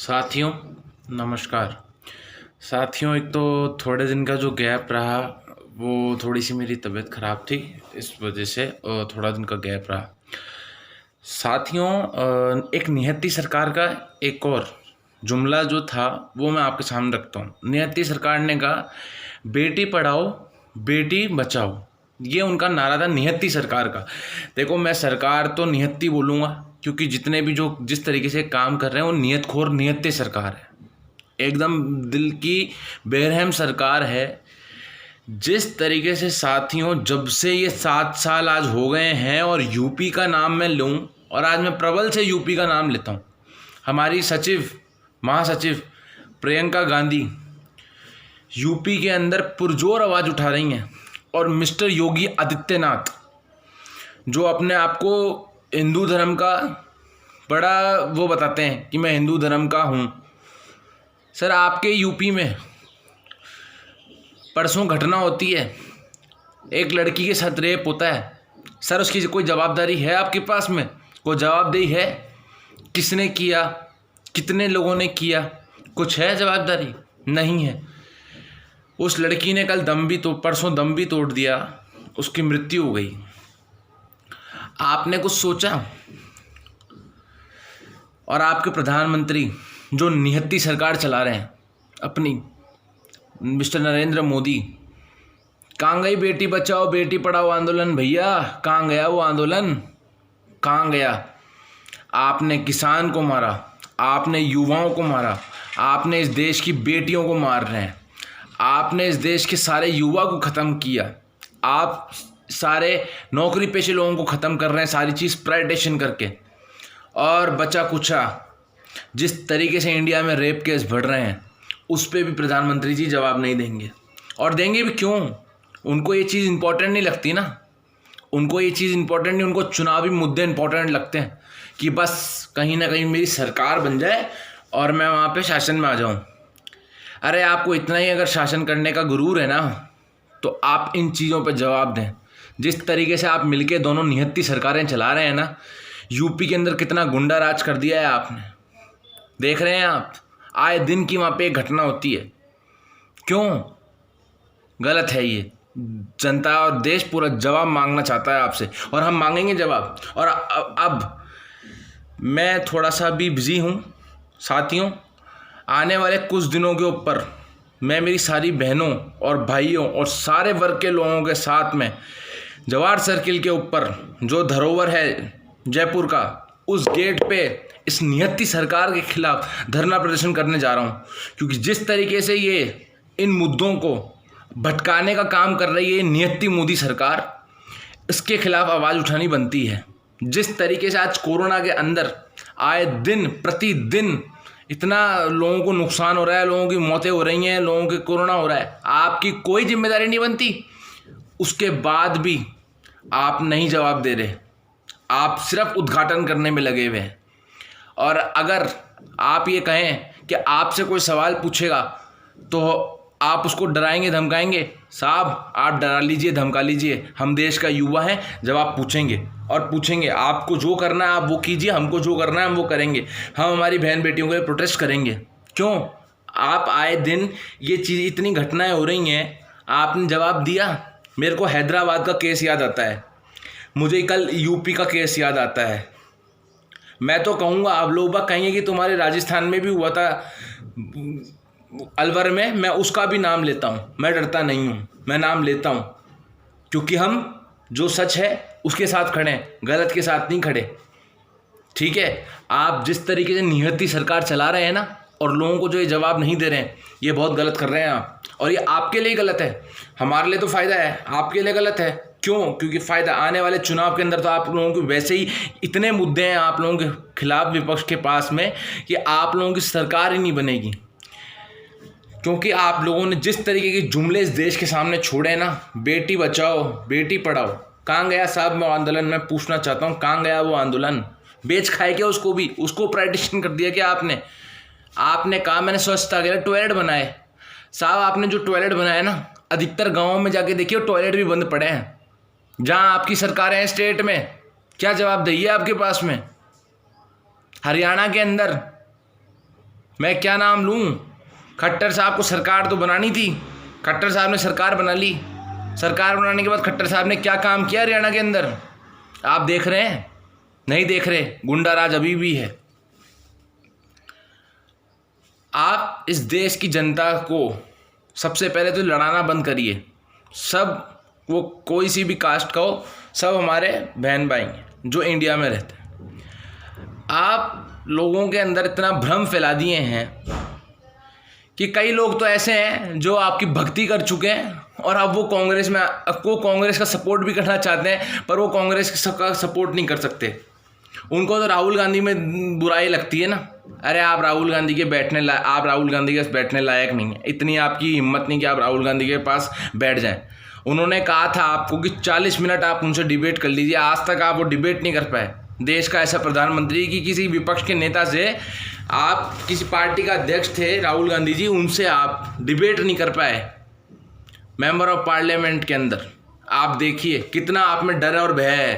साथियों नमस्कार। साथियों, एक तो थोड़े दिन का जो गैप रहा वो थोड़ी सी मेरी तबीयत ख़राब थी, इस वजह से थोड़ा दिन का गैप रहा। साथियों, एक नियति सरकार का एक और जुमला जो था वो मैं आपके सामने रखता हूँ। नियति सरकार ने कहा बेटी पढ़ाओ बेटी बचाओ, ये उनका नारा था नियति सरकार का। देखो, मैं सरकार तो नियति बोलूँगा क्योंकि जितने भी जो जिस तरीके से काम कर रहे हैं वो नियतखोर नियति सरकार है, एकदम दिल की बेरहम सरकार है। जिस तरीके से साथियों, जब से ये 7 साल आज हो गए हैं और यूपी का नाम मैं लूँ, और आज मैं प्रबल से यूपी का नाम लेता हूँ। हमारी सचिव महासचिव प्रियंका गांधी यूपी के अंदर पुरजोर आवाज़ उठा रही हैं, और मिस्टर योगी आदित्यनाथ जो अपने आप को हिंदू धर्म का बड़ा वो बताते हैं कि मैं हिंदू धर्म का हूँ। सर, आपके यूपी में परसों घटना होती है, एक लड़की के साथ रेप होता है। सर, उसकी कोई जवाबदारी है आपके पास में? कोई जवाबदेही है? किसने किया, कितने लोगों ने किया, कुछ है जवाबदारी? नहीं है। उस लड़की ने कल परसों दम भी तोड़ दिया, उसकी मृत्यु हो गई। आपने कुछ सोचा? और आपके प्रधानमंत्री जो नियति सरकार चला रहे हैं अपनी, मिस्टर नरेंद्र मोदी, कहाँ गई बेटी बचाओ बेटी पढ़ाओ आंदोलन? भैया, कहाँ गया वो आंदोलन? कहाँ गया? आपने किसान को मारा, आपने युवाओं को मारा, आपने इस देश की बेटियों को मार रहे हैं, आपने इस देश के सारे युवा को ख़त्म किया, आप सारे नौकरी पेशे लोगों को ख़त्म कर रहे हैं, सारी चीज़ प्राइवेटाइजेशन करके। और बचा कुचा जिस तरीके से इंडिया में रेप केस बढ़ रहे हैं, उस पर भी प्रधानमंत्री जी जवाब नहीं देंगे। और देंगे भी क्यों? उनको ये चीज़ इम्पोर्टेंट नहीं लगती ना, उनको ये चीज़ इम्पोर्टेंट नहीं, उनको चुनावी मुद्दे इम्पोर्टेंट लगते हैं कि बस कहीं ना कहीं मेरी सरकार बन जाए और मैं वहाँ पे शासन में आ जाऊँ। अरे, आपको इतना ही अगर शासन करने का गुरूर है ना, तो आप इन चीज़ों पर जवाब दें। जिस तरीके से आप मिलके दोनों नियति सरकारें चला रहे हैं ना, यूपी के अंदर कितना गुंडा राज कर दिया है आपने, देख रहे हैं आप। आए दिन की वहाँ पे एक घटना होती है। क्यों? गलत है ये। जनता और देश पूरा जवाब मांगना चाहता है आपसे, और हम मांगेंगे जवाब। और अब मैं थोड़ा सा भी बिजी हूँ साथियों। आने वाले कुछ दिनों के ऊपर मैं मेरी सारी बहनों और भाइयों और सारे वर्ग के लोगों के साथ में जवाहर सर्किल के ऊपर जो धरोहर है जयपुर का, उस गेट पे इस नियति सरकार के खिलाफ धरना प्रदर्शन करने जा रहा हूँ। क्योंकि जिस तरीके से ये इन मुद्दों को भटकाने का काम कर रही है नियति मोदी सरकार, इसके खिलाफ आवाज़ उठानी बनती है। जिस तरीके से आज कोरोना के अंदर आए दिन प्रतिदिन इतना लोगों को नुकसान हो रहा है, लोगों की मौतें हो रही हैं, लोगों के कोरोना हो रहा है, आपकी कोई जिम्मेदारी नहीं बनती। उसके बाद भी आप नहीं जवाब दे रहे, आप सिर्फ उद्घाटन करने में लगे हुए हैं। और अगर आप ये कहें कि आपसे कोई सवाल पूछेगा तो आप उसको डराएंगे धमकाएंगे। साहब, आप डरा लीजिए धमका लीजिए, हम देश का युवा हैं। जब आप पूछेंगे और पूछेंगे आपको जो करना है आप वो कीजिए, हमको जो करना है हम वो करेंगे, हम हमारी बहन बेटियों के लिए प्रोटेस्ट करेंगे। क्यों? आप आए दिन ये चीज़ इतनी घटनाएं हो रही हैं, आपने जवाब दिया। मेरे को हैदराबाद का केस याद आता है, मुझे कल यूपी का केस याद आता है। मैं तो कहूँगा, आप लोग कहेंगे कि तुम्हारे राजस्थान में भी हुआ था अलवर में, मैं उसका भी नाम लेता हूँ, मैं डरता नहीं हूँ, मैं नाम लेता हूँ। क्योंकि हम जो सच है उसके साथ खड़े हैं, गलत के साथ नहीं खड़े। ठीक है? आप जिस तरीके से नियति सरकार चला रहे हैं ना, और लोगों को जो ये जवाब नहीं दे रहे हैं, ये बहुत गलत कर रहे हैं आप। और ये आपके लिए गलत है, हमारे लिए तो फ़ायदा है, आपके लिए गलत है। क्यों? क्योंकि फ़ायदा आने वाले चुनाव के अंदर तो आप लोगों के वैसे ही इतने मुद्दे हैं आप लोगों के खिलाफ विपक्ष के पास में कि आप लोगों की सरकार ही नहीं बनेगी। क्योंकि आप लोगों ने जिस तरीके के जुमले इस देश के सामने छोड़े हैं ना, बेटी बचाओ बेटी पढ़ाओ, कहाँ गया साहब मैं आंदोलन? मैं पूछना चाहता हूँ, कहाँ गया वो आंदोलन? बेच खाए क्या उसको भी? उसको प्राइवेटाइजेशन कर दिया क्या आपने? आपने कहा मैंने स्वच्छता के लिए टॉयलेट बनाए। साहब, आपने जो टॉयलेट बनाए ना, अधिकतर गाँवों में जाके देखिए टॉयलेट भी बंद पड़े हैं। जहाँ आपकी सरकारें हैं स्टेट में, क्या जवाबदेही है आपके पास में? हरियाणा के अंदर मैं क्या नाम लूँ? खट्टर साहब को सरकार तो बनानी थी, खट्टर साहब ने सरकार बना ली। सरकार बनाने के बाद खट्टर साहब ने क्या काम किया हरियाणा के अंदर? आप देख रहे हैं? नहीं देख रहे। गुंडा राज अभी भी है। आप इस देश की जनता को सबसे पहले तो लड़ाना बंद करिए। सब वो कोई सी भी कास्ट का हो, सब हमारे बहन भाई हैं जो इंडिया में रहते हैं। आप लोगों के अंदर इतना भ्रम फैला दिए हैं कि कई लोग तो ऐसे हैं जो आपकी भक्ति कर चुके हैं और अब वो कांग्रेस का सपोर्ट भी करना चाहते हैं, पर वो कांग्रेस का सपोर्ट नहीं कर सकते। उनको तो राहुल गांधी में बुराई लगती है ना। अरे आप राहुल गांधी के बैठने लायक नहीं है। इतनी आपकी हिम्मत नहीं कि आप राहुल गांधी के पास बैठ जाएं। उन्होंने कहा था आपको कि 40 मिनट आप उनसे डिबेट कर लीजिए, आज तक आप वो डिबेट नहीं कर पाए। देश का ऐसा प्रधानमंत्री कि किसी विपक्ष के नेता से, आप किसी पार्टी का अध्यक्ष थे राहुल गांधी जी, उनसे आप डिबेट नहीं कर पाए मेंबर ऑफ पार्लियामेंट के अंदर। आप देखिए कितना आप में डर और भय है,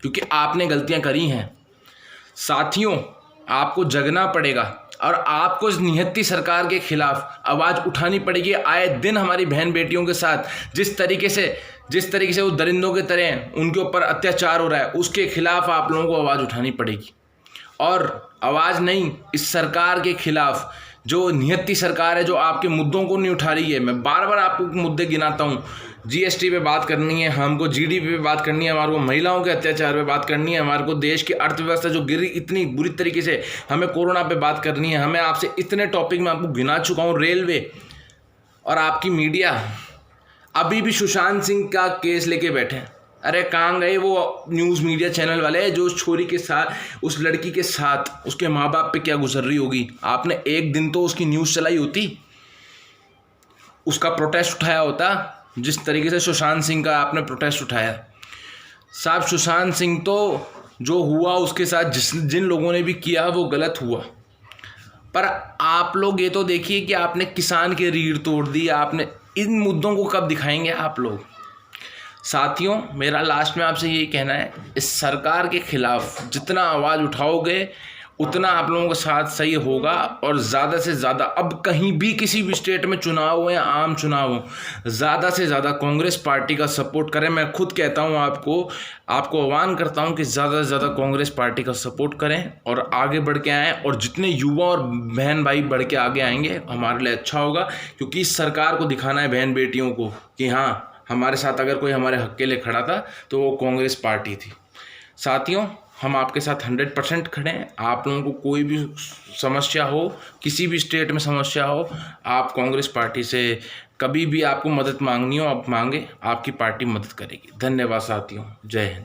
क्योंकि आपने गलतियां करी हैं। साथियों, आपको जगना पड़ेगा और आपको इस निहत्ती सरकार के खिलाफ आवाज़ उठानी पड़ेगी। आए दिन हमारी बहन बेटियों के साथ जिस तरीके से वो दरिंदों के तरह उनके ऊपर अत्याचार हो रहा है, उसके खिलाफ आप लोगों को आवाज़ उठानी पड़ेगी। और आवाज़ नहीं, इस सरकार के खिलाफ, जो निहत्ती सरकार है, जो आपके मुद्दों को नहीं उठा रही है। मैं बार बार आपको मुद्दे गिनाता हूँ। जीएसटी पे बात करनी है, हमको जीडीपी पे बात करनी है, हमारे को महिलाओं के अत्याचार पे बात करनी है, हमारे को देश की अर्थव्यवस्था जो गिरी इतनी बुरी तरीके से, हमें कोरोना पे बात करनी है। हमें आपसे इतने टॉपिक में आपको गिना चुका हूँ। रेलवे और आपकी मीडिया अभी भी सुशांत सिंह का केस लेके बैठे हैं। अरे कहाँ गए वो न्यूज़ मीडिया चैनल वाले जो उस छोरी के साथ, उस लड़की के साथ, उसके माँ बाप पे क्या गुजर रही होगी? आपने एक दिन तो उसकी न्यूज़ चलाई होती, उसका प्रोटेस्ट उठाया होता, जिस तरीके से सुशांत सिंह का आपने प्रोटेस्ट उठाया। साहब, सुशांत सिंह तो जो हुआ उसके साथ जिन लोगों ने भी किया वो गलत हुआ, पर आप लोग ये तो देखिए कि आपने किसान की रीढ़ तोड़ दी। आपने इन मुद्दों को कब दिखाएंगे आप लोग? साथियों, मेरा लास्ट में आपसे यही कहना है, इस सरकार के खिलाफ जितना आवाज़ उठाओगे उतना आप लोगों के साथ सही होगा। और ज़्यादा से ज़्यादा, अब कहीं भी किसी भी स्टेट में चुनाव हो या आम चुनाव हो, ज़्यादा से ज़्यादा कांग्रेस पार्टी का सपोर्ट करें। मैं खुद कहता हूं, आपको आह्वान करता हूं कि ज़्यादा से ज़्यादा कांग्रेस पार्टी का सपोर्ट करें और आगे बढ़ के आएँ। और जितने युवा और बहन भाई बढ़ के आगे आएंगे हमारे लिए अच्छा होगा, क्योंकि इस सरकार को दिखाना है बहन बेटियों को कि हाँ, हमारे साथ अगर कोई हमारे हक के लिए खड़ा था तो वो कांग्रेस पार्टी थी। साथियों, हम आपके साथ 100% खड़े हैं। आप लोगों को कोई भी समस्या हो, किसी भी स्टेट में समस्या हो, आप कांग्रेस पार्टी से कभी भी आपको मदद मांगनी हो, आप मांगे, आपकी पार्टी मदद करेगी। धन्यवाद साथियों, जय हिंद।